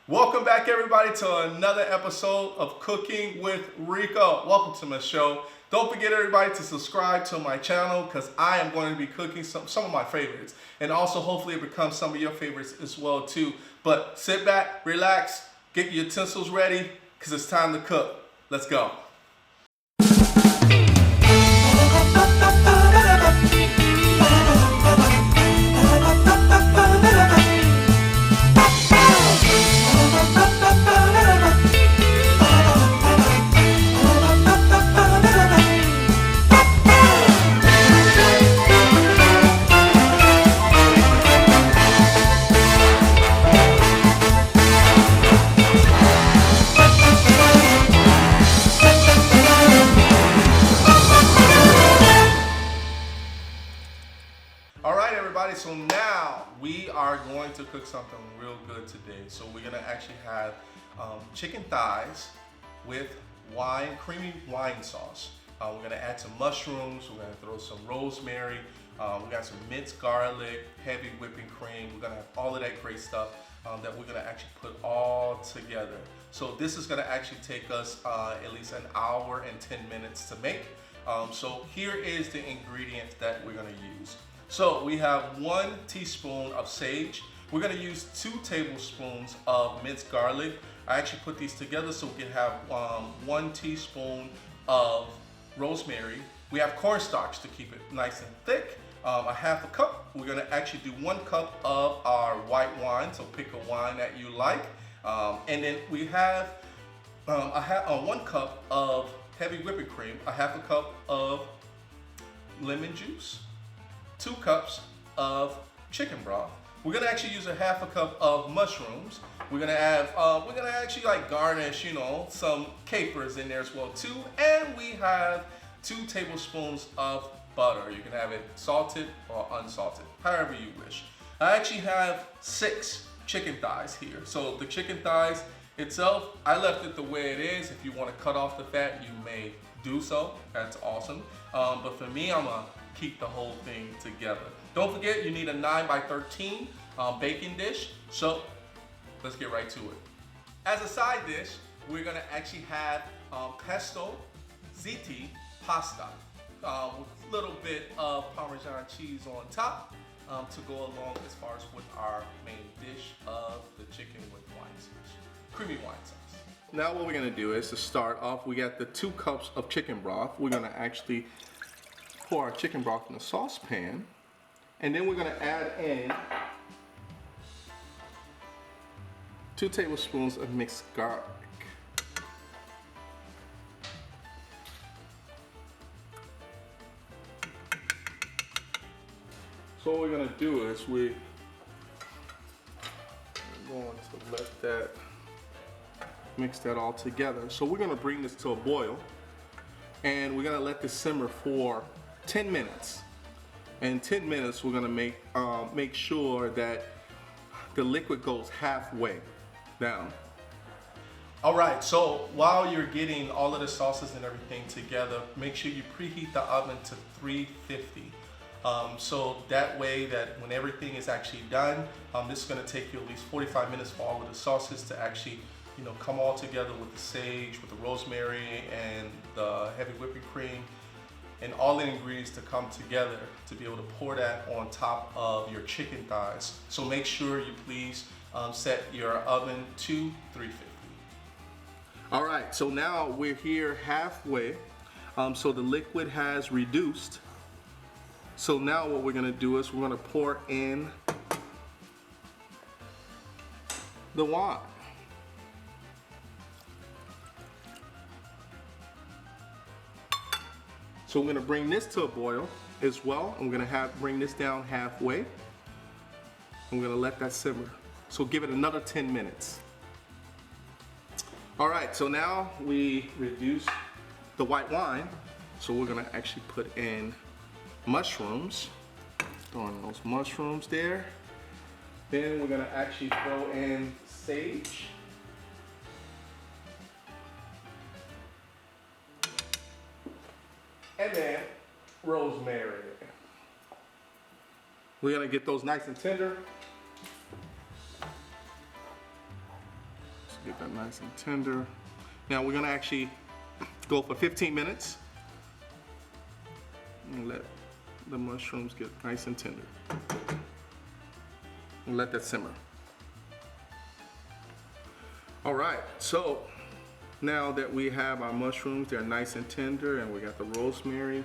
Welcome back, everybody, to another episode of Cooking with Rico. Welcome to my show. Don't forget, everybody, to subscribe to my channel because I am going to be cooking some of my favorites, and also hopefully it becomes some of your favorites as well too. But sit back, relax, get your utensils ready because it's time to cook. Let's go. So now we are going to cook something real good today. So we're gonna actually have chicken thighs with creamy wine sauce. We're gonna add some mushrooms. We're gonna throw some rosemary. We got some minced garlic, heavy whipping cream. We're gonna have all of that great stuff that we're gonna actually put all together. So this is gonna actually take us at least an hour and 10 minutes to make. So here is the ingredients that we're gonna use. So we have 1 teaspoon of sage. We're gonna use 2 tablespoons of minced garlic. I actually put these together so we can have 1 teaspoon of rosemary. We have cornstarch to keep it nice and thick. A half a cup. We're gonna actually do 1 cup of our white wine, so pick a wine that you like. And then we have 1 cup of heavy whipping cream, a half a cup of lemon juice, 2 cups of chicken broth. We're gonna actually use a half a cup of mushrooms. We're gonna actually like garnish, some capers in there as well too. And we have 2 tablespoons of butter. You can have it salted or unsalted, however you wish. I actually have 6 chicken thighs here. So the chicken thighs itself, I left it the way it is. If you wanna cut off the fat, you may do so. That's awesome. But for me, I'm gonna keep the whole thing together. Don't forget, you need a 9x13 baking dish. So let's get right to it. As a side dish, we're gonna actually have pesto ziti pasta with a little bit of Parmesan cheese on top to go along as far as with our main dish of the chicken with wine sauce, creamy wine sauce. Now what we're gonna do is to start off, we got the 2 cups of chicken broth. We're gonna actually pour our chicken broth in a saucepan, and then we're gonna add in 2 tablespoons of mixed garlic. So what we're gonna do is we're going to let that mix that all together. So we're gonna bring this to a boil, and we're gonna let this simmer for 10 minutes. In 10 minutes, we're gonna make sure that the liquid goes halfway down. All right, so while you're getting all of the sauces and everything together, make sure you preheat the oven to 350. So that way that when everything is actually done, this is gonna take you at least 45 minutes for all of the sauces to actually come all together with the sage, with the rosemary, and the heavy whipping cream, and all the ingredients to come together to be able to pour that on top of your chicken thighs. So make sure you please set your oven to 350. All right, so now we're here halfway. So the liquid has reduced. So now what we're gonna do is we're gonna pour in the wine. So we're gonna bring this to a boil as well, and we're gonna bring this down halfway. I'm gonna let that simmer. So give it another 10 minutes. All right, so now we reduce the white wine. So we're gonna actually put in mushrooms. Throwing those mushrooms there. Then we're gonna actually throw in sage. And then rosemary. We're gonna get those nice and tender. Get that nice and tender. Now we're gonna actually go for 15 minutes and let the mushrooms get nice and tender. And let that simmer. All right, so now that we have our mushrooms, they're nice and tender, and we got the rosemary.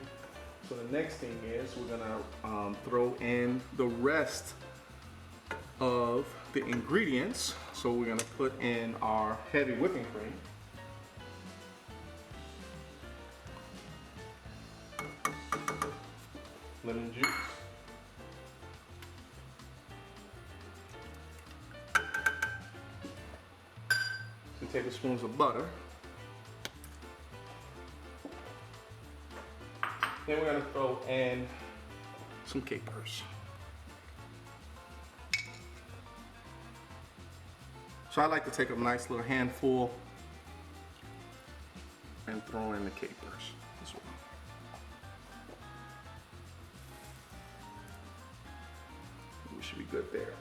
So the next thing is we're gonna throw in the rest of the ingredients. So we're gonna put in our heavy whipping cream. Lemon juice. 2 tablespoons of butter. Then we're gonna throw in some capers. So I like to take a nice little handful and throw in the capers as well. We should be good there.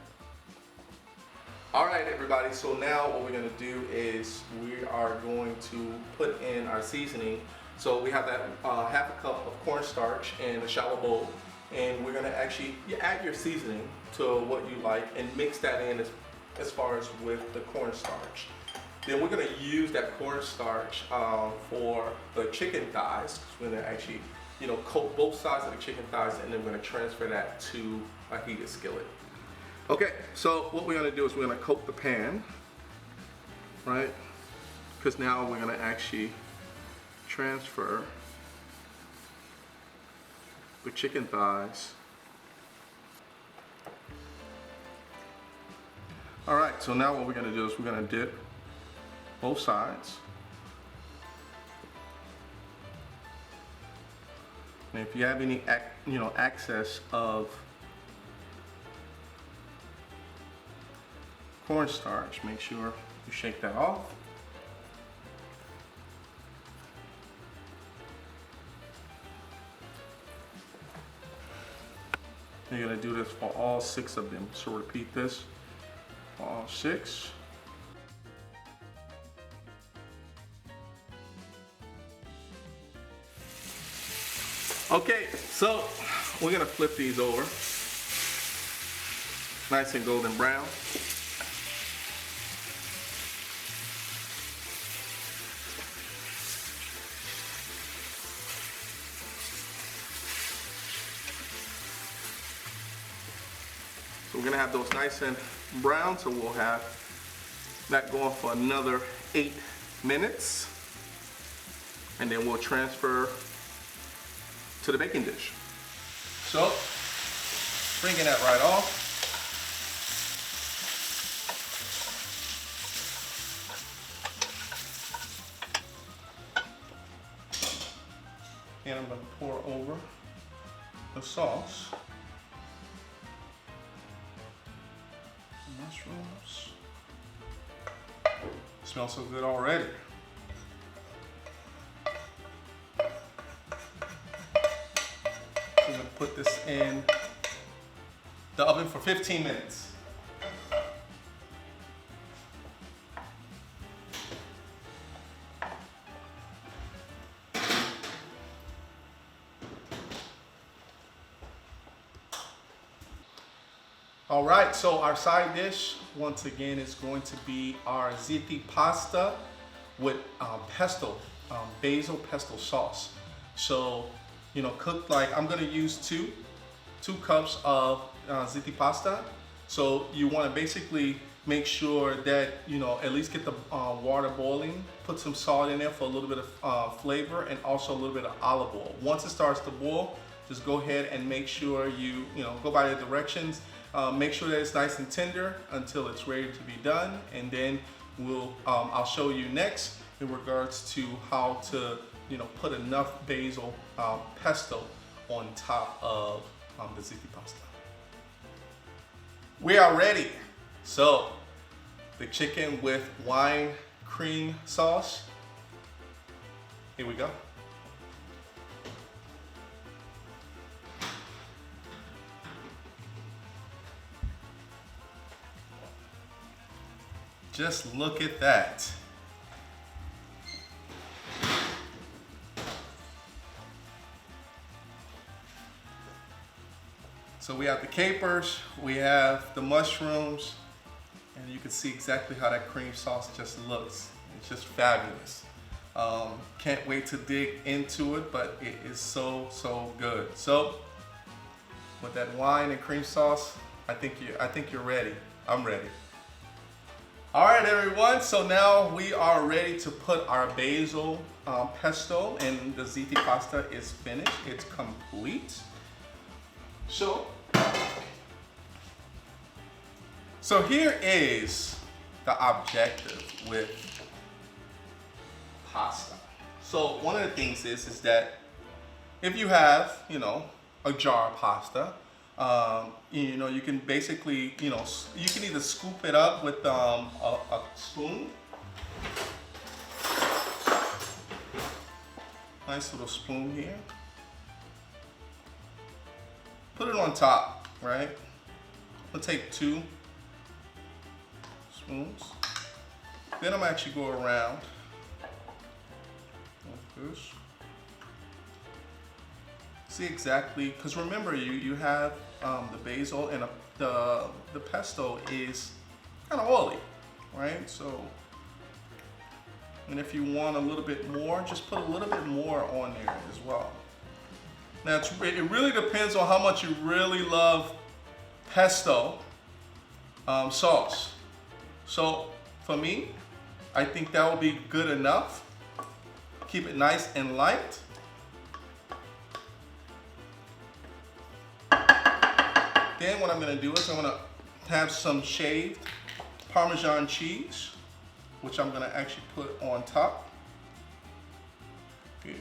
All right, everybody, so now what we're gonna do is we are going to put in our seasoning. So we have that half a cup of cornstarch in a shallow bowl, and we're gonna actually add your seasoning to what you like and mix that in as far as with the cornstarch. Then we're gonna use that cornstarch for the chicken thighs. We're gonna actually, coat both sides of the chicken thighs, and then we're gonna transfer that to a heated skillet. Okay, so what we're gonna do is we're gonna coat the pan, right? Because now we're gonna actually transfer the chicken thighs. All right, so now what we're gonna do is we're gonna dip both sides. And if you have any, excess of cornstarch, make sure you shake that off. You're gonna do this for all 6 of them. So repeat this for all 6. Okay, so we're gonna flip these over. Nice and golden brown. So we're gonna have those nice and brown, so we'll have that going for another 8 minutes. And then we'll transfer to the baking dish. So, bringing that right off. And I'm gonna pour over the sauce. Mushrooms. Smells so good already. I'm gonna put this in the oven for 15 minutes. All right, so our side dish, once again, is going to be our ziti pasta with pesto, basil pesto sauce. So, cooked like, I'm gonna use two cups of ziti pasta. So you wanna basically make sure that, at least get the water boiling, put some salt in there for a little bit of flavor, and also a little bit of olive oil. Once it starts to boil, just go ahead and make sure you go by the directions. Make sure that it's nice and tender until it's ready to be done, and then I'll show you next in regards to how to put enough basil pesto on top of the ziti pasta. We are ready. So the chicken with wine cream sauce. Here we go. Just look at that. So we have the capers, we have the mushrooms, and you can see exactly how that cream sauce just looks. It's just fabulous. Can't wait to dig into it, but it is so, so good. So with that wine and cream sauce, I think you're ready. I'm ready. All right, everyone. So now we are ready to put our basil pesto, and the ziti pasta is finished. It's complete. So here is the objective with pasta. So one of the things is that if you have, a jar of pasta, you can basically, you can either scoop it up with a spoon. Nice little spoon here. Put it on top, right? I'll take 2 spoons. Then I'm actually go around like this. See exactly, because remember you have the basil, and the pesto is kind of oily, right? So, and if you want a little bit more, just put a little bit more on there as well. Now it really depends on how much you really love pesto sauce. So for me, I think that will be good enough. Keep it nice and light. Then what I'm going to do is I'm going to have some shaved Parmesan cheese, which I'm going to actually put on top. Okay.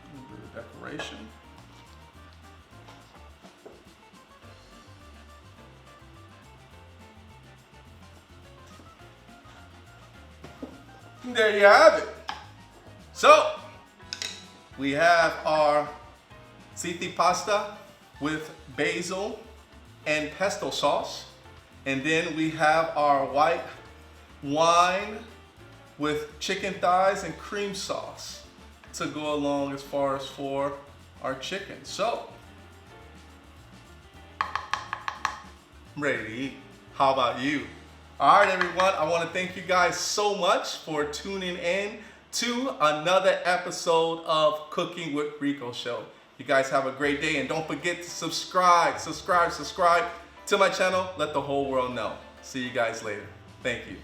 A little bit of decoration. And there you have it. So we have our ziti pasta with basil and pesto sauce. And then we have our white wine with chicken thighs and cream sauce to go along as far as for our chicken. So I'm ready to eat. How about you? All right, everyone, I want to thank you guys so much for tuning in to another episode of Cooking with Rico Show. You guys have a great day, and don't forget to subscribe to my channel. Let the whole world know. See you guys later. Thank you.